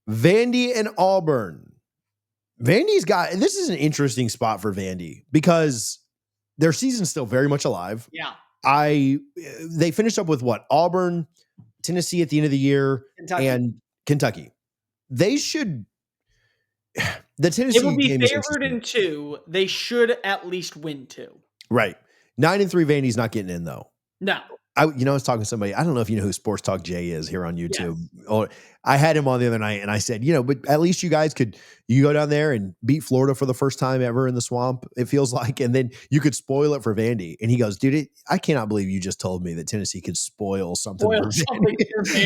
Vandy and Auburn. Vandy's got, this is an interesting spot for Vandy because their season's still very much alive. Yeah. They finished up with what? Auburn, Tennessee at the end of the year, and Kentucky. They should. The Tennessee game will be game favored in 2. They should at least win 2. Right. 9-3 Vandy's not getting in though. No. I was talking to somebody. I don't know if you know who Sports Talk Jay is here on YouTube. Yes. Oh, I had him on the other night, and I said, but at least you guys you go down there and beat Florida for the first time ever in the swamp. It feels like, and then you could spoil it for Vandy. And he goes, dude, I cannot believe you just told me that Tennessee could spoil something for Vandy.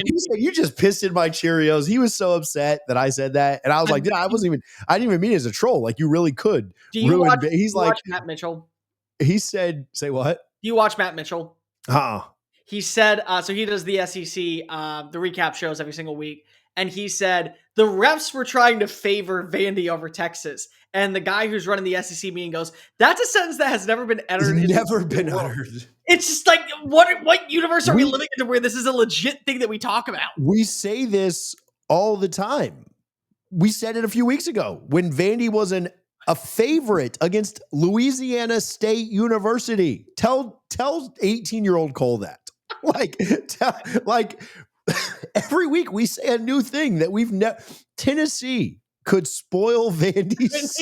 He said, you just pissed in my Cheerios. He was so upset that I said that, and I was like, dude, I didn't even mean it as a troll. Like you really could. Do you ruin. He's like Matt Mitchell. He said, say what? Do you watch Matt Mitchell? Uh-uh. He said, so he does the SEC, the recap shows every single week. And he said, the refs were trying to favor Vandy over Texas. And the guy who's running the SEC meeting goes, that's a sentence that has never been uttered. Never been uttered. It's just like, what universe are we living into where this is a legit thing that we talk about? We say this all the time. We said it a few weeks ago when Vandy was a favorite against Louisiana State University. Tell 18-year-old Cole that. Like every week we say a new thing that we've never. Tennessee could spoil Vandy's.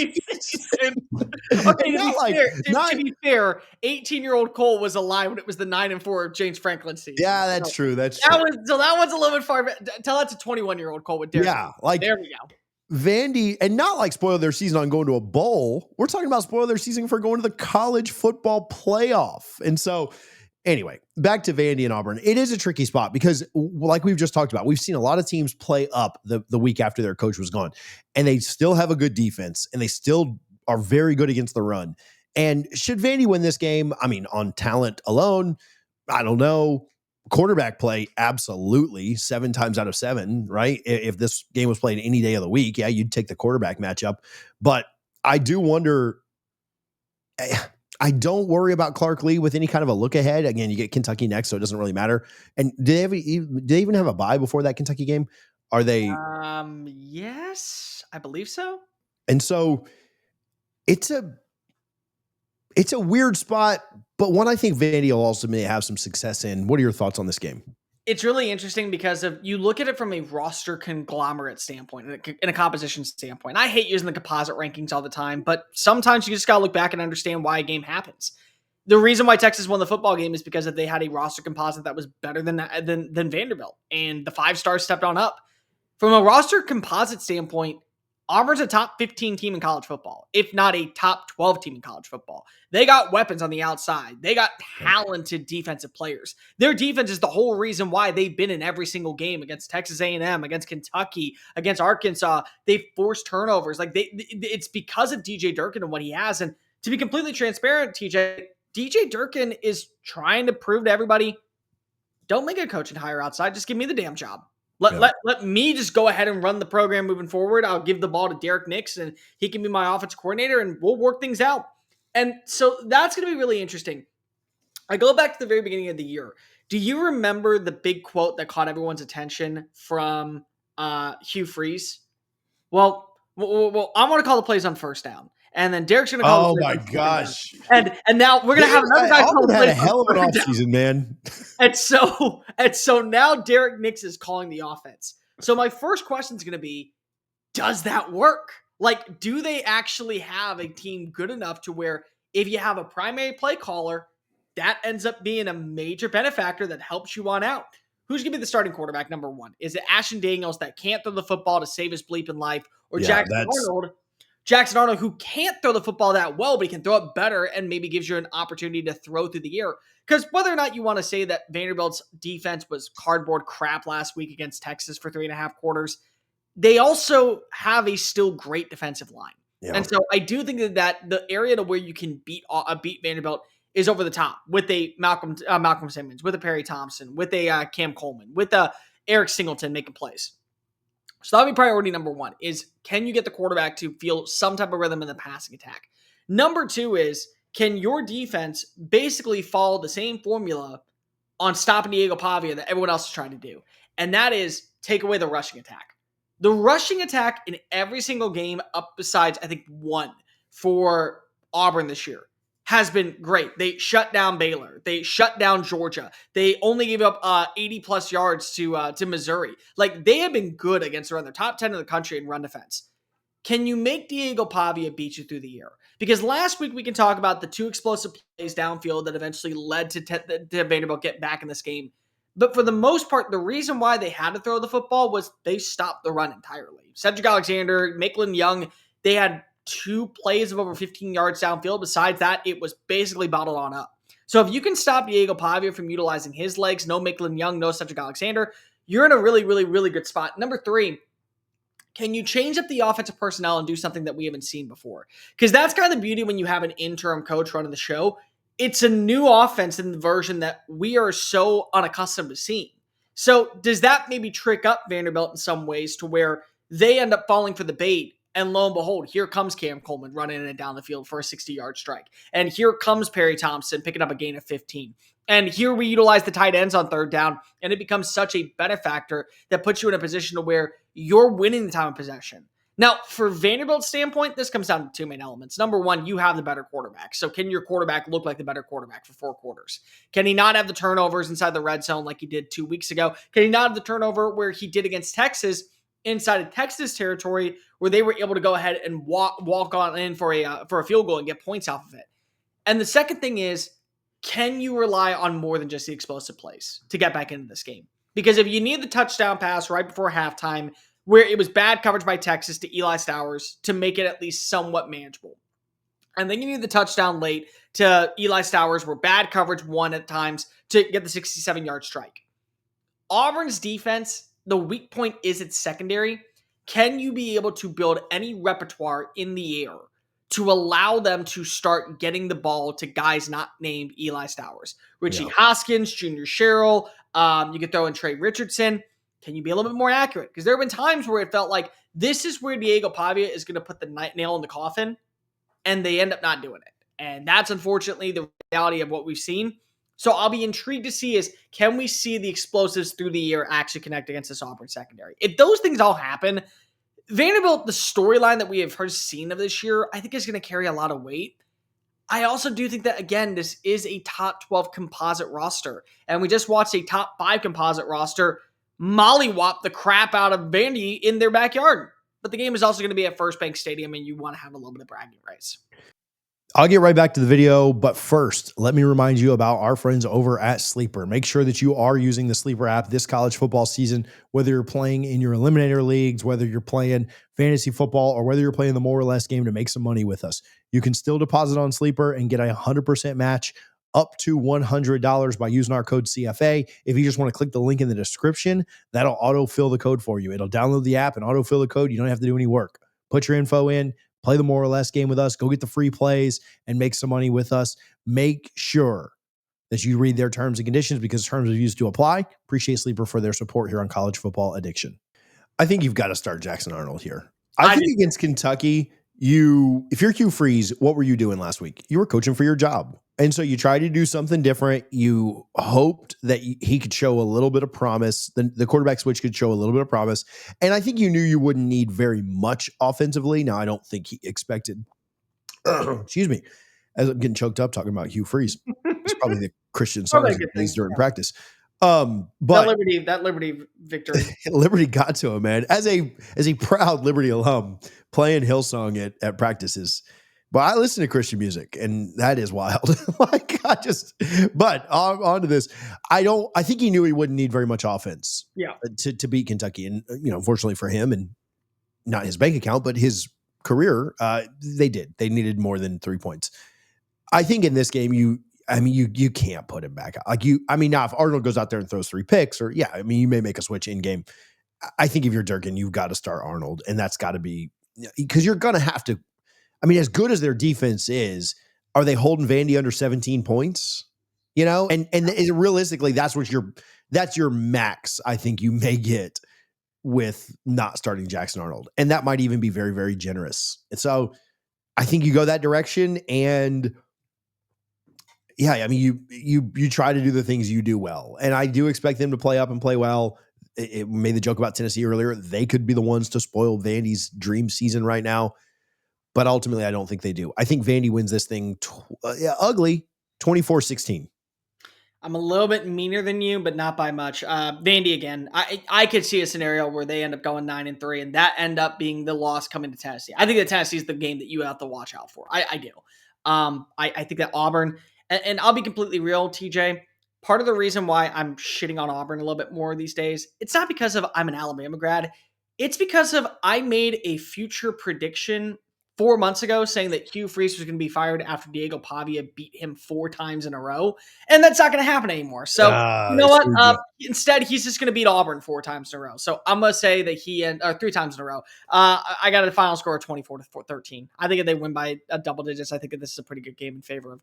Okay, to be fair, 18-year-old Cole was alive when it was the 9-4 James Franklin season. Yeah, that's true. That one's a little bit far. Tell that to 21-year-old Cole with Derek. Yeah, there we go. Vandy, and not like spoil their season on going to a bowl. We're talking about spoil their season for going to the college football playoff. And so, anyway, back to Vandy and Auburn. It is a tricky spot because, like we've just talked about, we've seen a lot of teams play up the week after their coach was gone, and they still have a good defense, and they still are very good against the run. And should Vandy win this game? I mean, on talent alone, I don't know. Quarterback play, absolutely 7 times out of 7, right? If this game was played any day of the week, yeah, you'd take the quarterback matchup. But I do wonder, I don't worry about Clark Lee with any kind of a look ahead. Again, you get Kentucky next, so it doesn't really matter. And do they even have a bye before that Kentucky game? Are they? Yes, I believe so. And so it's a weird spot, but one I think Vandy will ultimately have some success in. What are your thoughts on this game? It's really interesting because you look at it from a roster conglomerate standpoint, in a composition standpoint. I hate using the composite rankings all the time, but sometimes you just got to look back and understand why a game happens. The reason why Texas won the football game is because they had a roster composite that was better than Vanderbilt, and the 5-stars stepped on up. From a roster composite standpoint, Auburn's a top 15 team in college football, if not a top 12 team in college football. They got weapons on the outside. They got talented defensive players. Their defense is the whole reason why they've been in every single game against Texas A&M, against Kentucky, against Arkansas. They've forced turnovers. It's because of DJ Durkin and what he has. And to be completely transparent, DJ Durkin is trying to prove to everybody, don't make a coaching hire outside. Just give me the damn job. Let me just go ahead and run the program moving forward. I'll give the ball to Derek Nix, and he can be my offensive coordinator, and we'll work things out. And so that's going to be really interesting. I go back to the very beginning of the year. Do you remember the big quote that caught everyone's attention from Hugh Freeze? Well, I want to call the plays on first down. And then Derek's going to call. Oh my gosh! And now we're going to have another guy call the plays. Had a hell of an offseason, man. And so now Derek Nix is calling the offense. So my first question is going to be, does that work? Like, do they actually have a team good enough to where if you have a primary play caller, that ends up being a major benefactor that helps you on out? Who's going to be the starting quarterback, number one? Is it Ashton Daniels that can't throw the football to save his bleeping life? Or Jackson Arnold, who can't throw the football that well, but he can throw it better and maybe gives you an opportunity to throw through the air? Because whether or not you want to say that Vanderbilt's defense was cardboard crap last week against Texas for 3.5 quarters, they also have a still great defensive line. Yeah. And so I do think that the area to where you can beat Vanderbilt is over the top with a Malcolm Simmons, with a Perry Thompson, with a Cam Coleman, with a Eric Singleton making plays. So that'll be priority number one, is can you get the quarterback to feel some type of rhythm in the passing attack? Number two is, can your defense basically follow the same formula on stopping Diego Pavia that everyone else is trying to do? And that is take away the rushing attack. The rushing attack in every single game, up besides, I think, one for Auburn this year, has been great. They shut down Baylor. They shut down Georgia. They only gave up 80 plus yards to Missouri. Like, they have been good against the run. They're top 10 in the country in run defense. Can you make Diego Pavia beat you through the air? Because last week we can talk about the two explosive plays downfield that eventually led to Vanderbilt get back in this game. But for the most part, the reason why they had to throw the football was they stopped the run entirely. Cedric Alexander, Maitland Young, they had two plays of over 15 yards downfield. Besides that, it was basically bottled on up. So if you can stop Diego Pavia from utilizing his legs, no Maitland Young, no Cedric Alexander, you're in a really, really, really good spot. Number three, can you change up the offensive personnel and do something that we haven't seen before? Because that's kind of the beauty when you have an interim coach running the show. It's a new offense in the version that we are so unaccustomed to seeing. So does that maybe trick up Vanderbilt in some ways to where they end up falling for the bait? And lo and behold, here comes Cam Coleman running it down the field for a 60-yard strike. And here comes Perry Thompson picking up a gain of 15. And here we utilize the tight ends on third down, and it becomes such a benefactor that puts you in a position to where you're winning the time of possession. Now, for Vanderbilt's standpoint, this comes down to two main elements. Number one, you have the better quarterback. So can your quarterback look like the better quarterback for 4 quarters? Can he not have the turnovers inside the red zone like he did 2 weeks ago? Can he not have the turnover where he did against Texas inside of Texas territory where they were able to go ahead and walk on in for a field goal and get points off of it? And the second thing is, can you rely on more than just the explosive plays to get back into this game? Because if you need the touchdown pass right before halftime, where it was bad coverage by Texas to Eli Stowers to make it at least somewhat manageable, and then you need the touchdown late to Eli Stowers where bad coverage won at times to get the 67-yard strike. Auburn's defense, the weak point is its secondary. Can you be able to build any repertoire in the air to allow them to start getting the ball to guys not named Eli Stowers? Richie Hoskins, Junior Sherrill, you could throw in Trey Richardson. Can you be a little bit more accurate? Because there have been times where it felt like this is where Diego Pavia is going to put the nail in the coffin, and they end up not doing it. And that's unfortunately the reality of what we've seen. So I'll be intrigued to see is, can we see the explosives through the air actually connect against this Auburn secondary? If those things all happen, Vanderbilt, the storyline that we have seen of this year, I think is going to carry a lot of weight. I also do think that, again, this is a top 12 composite roster. And we just watched a top 5 composite roster mollywop the crap out of Vandy in their backyard. But the game is also going to be at First Bank Stadium, and you want to have a little bit of bragging rights. I'll get right back to the video, but first, let me remind you about our friends over at Sleeper. Make sure that you are using the Sleeper app this college football season, whether you're playing in your eliminator leagues, whether you're playing fantasy football, or whether you're playing the more or less game to make some money with us. You can still deposit on Sleeper and get a 100% match up to $100 by using our code CFA. If you just want to click the link in the description, that'll autofill the code for you. It'll download the app and autofill the code. You don't have to do any work. Put your info in. Play the more or less game with us. Go get the free plays and make some money with us. Make sure that you read their terms and conditions because terms of use do apply. Appreciate Sleeper for their support here on College Football Addiction. I think you've got to start Jackson Arnold here. I think against Kentucky, if you're Hugh Freeze, what were you doing last week? You were coaching for your job. And so you tried to do something different. You hoped that he could show a little bit of promise. The quarterback switch could show a little bit of promise. And I think you knew you wouldn't need very much offensively. Now, I don't think he expected, excuse me, as I'm getting choked up talking about Hugh Freeze. It's probably the Christian songs he plays during practice. But that Liberty victory. Liberty got to him, man. As a proud Liberty alum, playing Hillsong at practices. But I listen to Christian music, and that is wild. But on to this. I think he knew he wouldn't need very much offense to beat Kentucky. And, unfortunately for him and not his bank account, but his career, they did. They needed more than 3 points. I think in this game, you can't put him back out. Now if Arnold goes out there and throws 3 picks you may make a switch in game. I think if you're Durkin, you've got to start Arnold, and that's got to be because you're going to have to. As good as their defense is, are they holding Vandy under 17 points? And realistically, that's your max. I think you may get with not starting Jackson Arnold, and that might even be very, very generous. And so, I think you go that direction, and you try to do the things you do well, and I do expect them to play up and play well. it made the joke about Tennessee earlier. They could be the ones to spoil Vandy's dream season right now. But ultimately, I don't think they do. I think Vandy wins this thing ugly, 24-16. I'm a little bit meaner than you, but not by much. Vandy again. I could see a scenario where they end up going 9-3, and that end up being the loss coming to Tennessee. I think that Tennessee is the game that you have to watch out for. I do. I think that Auburn, and I'll be completely real, TJ. Part of the reason why I'm shitting on Auburn a little bit more these days, it's not because of I'm an Alabama grad. It's because of I made a future prediction 4 months ago saying that Hugh Freeze was going to be fired after Diego Pavia beat him 4 times in a row. And that's not going to happen anymore. So, you know They what? screwed you. Instead, he's just going to beat Auburn 4 times in a row. So I'm going to say that or 3 times in a row. I got a final score of 24-13. I think if they win by double digits, I think that this is a pretty good game in favor of